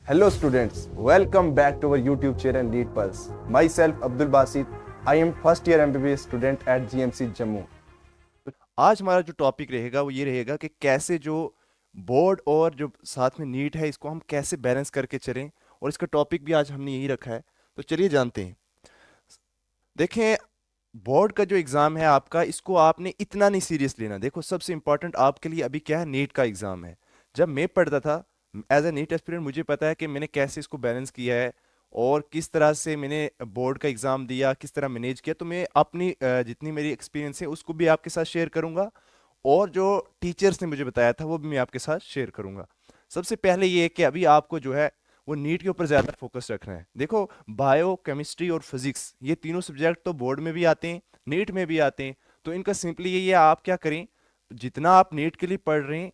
Hello students, welcome back to our YouTube channel Lead Pulse. Myself Abdul Basit, I am first year MBBS student at GMC Jammu. आज हमारा जो topic रहेगा वो ये रहेगा कि कैसे जो बोर्ड और जो साथ में नीट है इसको हम कैसे बैलेंस करके चलें। और इसका टॉपिक भी आज हमने यही रखा है, तो चलिए जानते हैं। देखें, बोर्ड का जो एग्ज़ाम है आपका, इसको आपने इतना नहीं सीरियस लेना। देखो, सबसे इंपॉर्टेंट आपके लिए अभी क्या है, नीट का एग्ज़ाम है। जब मैं पढ़ता था एज ए नीट एस्पिरेंट, मुझे पता है कि मैंने कैसे इसको बैलेंस किया है और किस तरह से मैंने बोर्ड का एग्ज़ाम दिया, किस तरह मैनेज किया। तो मैं अपनी जितनी मेरी एक्सपीरियंस है उसको भी आपके साथ शेयर करूंगा, और जो टीचर्स ने मुझे बताया था वो भी मैं आपके साथ शेयर करूंगा। सबसे पहले ये है कि अभी आपको जो है वो नीट के ऊपर ज़्यादा फोकस रखना है। देखो, बायो, केमिस्ट्री और फिजिक्स, ये तीनों सब्जेक्ट तो बोर्ड में भी आते हैं, नीट में भी आते हैं। तो इनका सिंपली यही है, आप क्या करें, जितना आप नीट के लिए पढ़ रहे हैं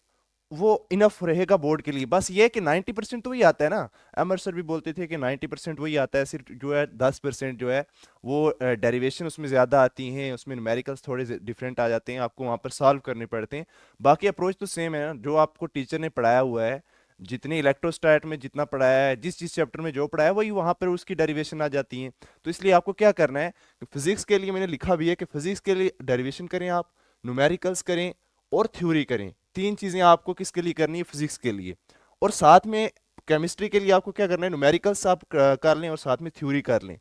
वो इनफ रहेगा बोर्ड के लिए। बस ये है कि 90% तो वही आता है ना। अमर सर भी बोलते थे कि 90% वही आता है, सिर्फ जो है 10% जो है वो डेरिवेशन उसमें ज़्यादा आती हैं, उसमें न्यूमेरिकल्स थोड़े डिफरेंट आ जाते हैं, आपको वहाँ पर सॉल्व करने पड़ते हैं। बाकी अप्रोच तो सेम है ना, जो आपको टीचर ने पढ़ाया हुआ है, जितने इलेक्ट्रोस्टैट में जितना पढ़ाया है, जिस जिस चैप्टर में जो पढ़ाया है, वही वहाँ पर उसकी डेरिवेशन आ जाती है। तो इसलिए आपको क्या करना है, फिजिक्स के लिए मैंने लिखा भी है कि फिजिक्स के लिए डेरिवेशन करें आप, न्यूमेरिकल्स करें और थ्योरी करें। तीन चीजें आपको किसके लिए करनी है, फिजिक्स के लिए। और साथ में केमिस्ट्री के लिए आपको क्या करना है, न्यूमेरिकल्स आप कर लें और साथ में थ्योरी कर लें।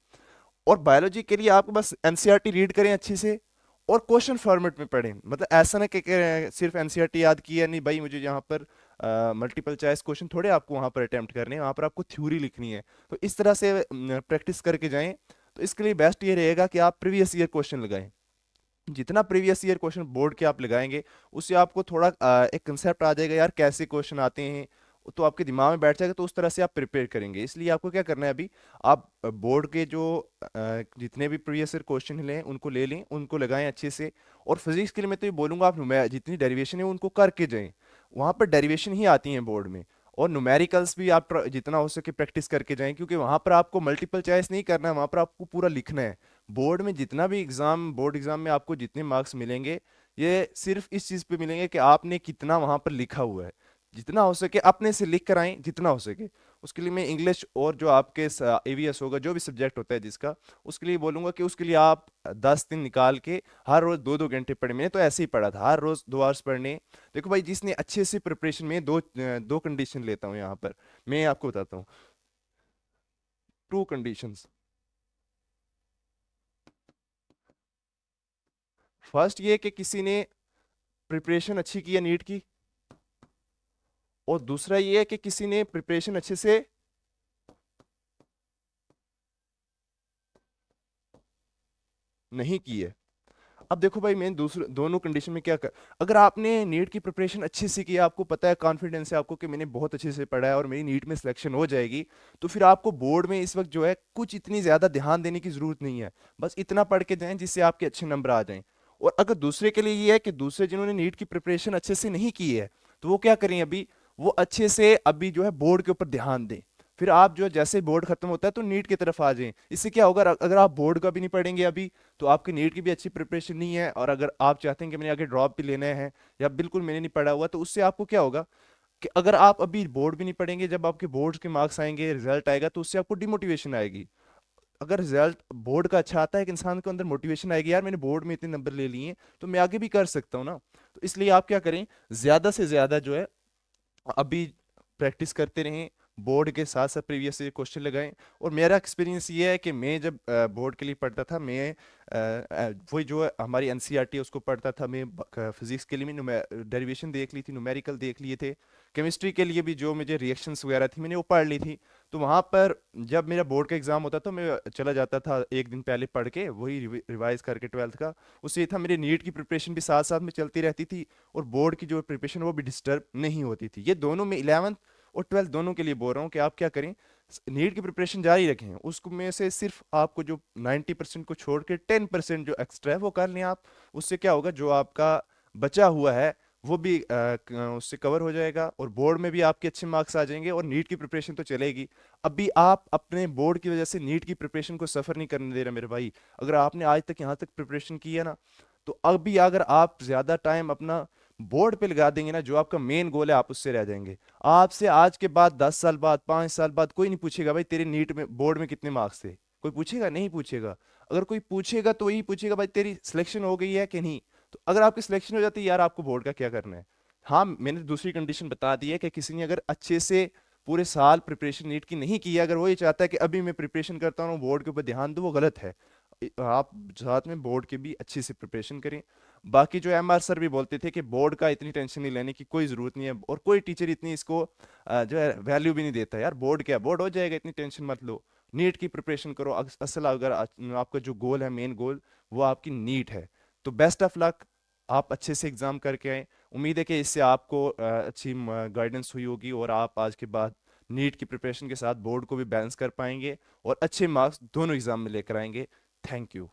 और बायोलॉजी के लिए आपको बस एनसीईआरटी रीड करें अच्छे से और क्वेश्चन फॉर्मेट में पढ़ें। मतलब ऐसा ना कि सिर्फ एनसीईआरटी याद किया, नहीं भाई मुझे यहाँ पर मल्टीपल चॉइस क्वेश्चन थोड़े आपको वहाँ पर अटेम्प्ट करने हैं, वहाँ पर आपको थ्योरी लिखनी है। तो इस तरह से प्रैक्टिस करके जाएं। तो इसके लिए बेस्ट ये रहेगा कि आप प्रीवियस ईयर क्वेश्चन लगाएं। जितना प्रीवियस ईयर क्वेश्चन बोर्ड के आप लगाएंगे, उससे आपको थोड़ा एक कंसेप्ट आ जाएगा यार कैसे क्वेश्चन आते हैं, तो आपके दिमाग में बैठ जाएगा। तो उस तरह से आप प्रिपेयर करेंगे। इसलिए आपको क्या करना है, अभी आप बोर्ड के जो जितने भी प्रीवियस ईयर क्वेश्चन लें उनको ले लें, उनको लगाएं अच्छे से। और फिजिक्स के लिए मैं तो ये बोलूंगा, आप जितनी डेरिवेशन है उनको करके जाएं, वहाँ पर डेरिवेशन ही आती हैं बोर्ड में। और न्यूमेरिकल्स भी आप जितना हो सके प्रैक्टिस करके जाएं, क्योंकि वहाँ पर आपको मल्टीपल चॉइस नहीं करना है, वहाँ पर आपको पूरा लिखना है। बोर्ड में जितना भी बोर्ड एग्जाम में आपको जितने मार्क्स मिलेंगे, ये सिर्फ इस चीज पे मिलेंगे कि आपने कितना वहां पर लिखा हुआ है। जितना हो सके अपने से लिख कर आए, जितना हो सके। उसके लिए मैं इंग्लिश और जो आपके एवीएस होगा, जो भी सब्जेक्ट होता है जिसका, उसके लिए बोलूंगा कि उसके लिए आप 10 दिन निकाल के हर रोज 2-2 घंटे पढ़े। मैंने तो ऐसे ही पढ़ा था, हर रोज 2 आवर्स पढ़ने। देखो भाई, जिसने अच्छे से प्रिपरेशन में दो कंडीशन लेता हूँ यहाँ पर, मैं आपको बताता हूँ। To conditions. फर्स्ट ये कि किसी ने प्रिपरेशन अच्छी की है नीट की, और दूसरा ये है कि किसी ने प्रिपरेशन अच्छे से नहीं की है। अब देखो भाई, मैं दूसरे दोनों कंडीशन में क्या कर, अगर आपने नीट की प्रिपरेशन अच्छे से की है, आपको पता है, कॉन्फिडेंस है आपको कि मैंने बहुत अच्छे से पढ़ा है और मेरी नीट में सिलेक्शन हो जाएगी, तो फिर आपको बोर्ड में इस वक्त जो है कुछ इतनी ज्यादा ध्यान देने की जरूरत नहीं है। बस इतना पढ़ के जाएं जिससे आपके अच्छे नंबर आ जाएं। और अगर दूसरे के लिए ये है कि दूसरे जिन्होंने नीट की प्रिपरेशन अच्छे से नहीं की है, तो वो क्या करें, अभी वो अच्छे से अभी जो है बोर्ड के ऊपर ध्यान दें। फिर आप जो है जैसे बोर्ड खत्म होता है तो नीट की तरफ आ जाएं। इससे क्या होगा, अगर आप बोर्ड का भी नहीं पढ़ेंगे अभी, तो आपकी नीट की भी अच्छी प्रिपरेशन नहीं है। और अगर आप चाहते हैं कि मैंने आगे ड्रॉप भी लेना है या बिल्कुल मैंने नहीं पढ़ा हुआ, तो उससे आपको क्या होगा कि अगर आप अभी बोर्ड भी नहीं पढ़ेंगे, जब आपके बोर्ड के मार्क्स आएंगे, रिजल्ट आएगा, तो उससे आपको डिमोटिवेशन आएगी। अगर रिजल्ट बोर्ड का अच्छा आता है, एक इंसान के अंदर मोटिवेशन आएगी, यार मैंने बोर्ड में इतने नंबर ले लिए हैं तो मैं आगे भी कर सकता हूँ ना। तो इसलिए आप क्या करें, ज्यादा से ज्यादा जो है अभी प्रैक्टिस करते रहें, बोर्ड के साथ साथ प्रीवियस ईयर क्वेश्चन लगाएं। और मेरा एक्सपीरियंस ये है कि मैं जब बोर्ड के लिए पढ़ता था, मैं वही जो है हमारी एनसीईआरटी है उसको पढ़ता था। मैं फिजिक्स के लिए मैं डेरिवेशन देख ली थी, न्यूमेरिकल देख लिए थे। केमिस्ट्री के लिए भी जो मुझे रिएक्शंस वगैरह थी मैंने वो पढ़ ली थी। तो वहाँ पर जब मेरा बोर्ड का एग्जाम होता तो मैं चला जाता था एक दिन पहले पढ़ के, वही रिवाइज करके 12th का। उससे ये था, मेरी नीट की प्रिपरेशन भी साथ साथ में चलती रहती थी और बोर्ड की जो प्रिपरेशन वो भी डिस्टर्ब नहीं होती थी। ये दोनों में 11th और 12th दोनों के लिए बोल रहा हूँ कि आप क्या करें, नीट की प्रिपरेशन जारी रखें। उसको में से सिर्फ आपको जो 90% को छोड़ के 10% जो एक्स्ट्रा है वो कर लें आप। उससे क्या होगा, जो आपका बचा हुआ है वो भी उससे कवर हो जाएगा, और बोर्ड में भी आपके अच्छे मार्क्स आ जाएंगे और नीट की प्रिपरेशन तो चलेगी। अभी आप अपने बोर्ड की वजह से नीट की प्रिपरेशन को सफर नहीं करने दे रहे मेरे भाई। अगर आपने आज तक यहाँ तक प्रिपरेशन की है ना, तो अभी अगर आप ज्यादा टाइम अपना बोर्ड पे लगा देंगे ना, जो आपका मेन गोल है आप उससे रह जाएंगे। आपसे आज के बाद 10 साल बाद 5 साल बाद कोई नहीं पूछेगा भाई तेरे नीट में बोर्ड में कितने मार्क्स थे। कोई पूछेगा? नहीं पूछेगा। अगर कोई पूछेगा तो यही पूछेगा भाई तेरी सिलेक्शन हो गई है कि नहीं। तो अगर आपकी सिलेक्शन हो जाती है यार, आपको बोर्ड का क्या करना है। हाँ, मैंने दूसरी कंडीशन बता दी है कि किसी ने अगर अच्छे से पूरे साल प्रिपरेशन नीट की नहीं की है, अगर वो ये चाहता है कि अभी मैं प्रिपरेशन करता हूँ बोर्ड के ऊपर ध्यान दो, वो गलत है। आप साथ में बोर्ड के भी अच्छे से प्रिपरेशन करें। बाकी जो एमआर सर भी बोलते थे कि बोर्ड का इतनी टेंशन नहीं लेने की कोई ज़रूरत नहीं है, और कोई टीचर इतनी इसको जो है वैल्यू भी नहीं देता यार। बोर्ड क्या, बोर्ड हो जाएगा, इतनी टेंशन मत लो। नीट की प्रिपरेशन करो। असल अगर आपका जो गोल है, मेन गोल, वो आपकी नीट है, तो बेस्ट ऑफ लक। आप अच्छे से एग्ज़ाम करके आए। उम्मीद है कि इससे आपको अच्छी गाइडेंस हुई होगी, और आप आज के बाद नीट की प्रिपरेशन के साथ बोर्ड को भी बैलेंस कर पाएंगे और अच्छे मार्क्स दोनों एग्जाम में लेकर आएंगे। Thank you.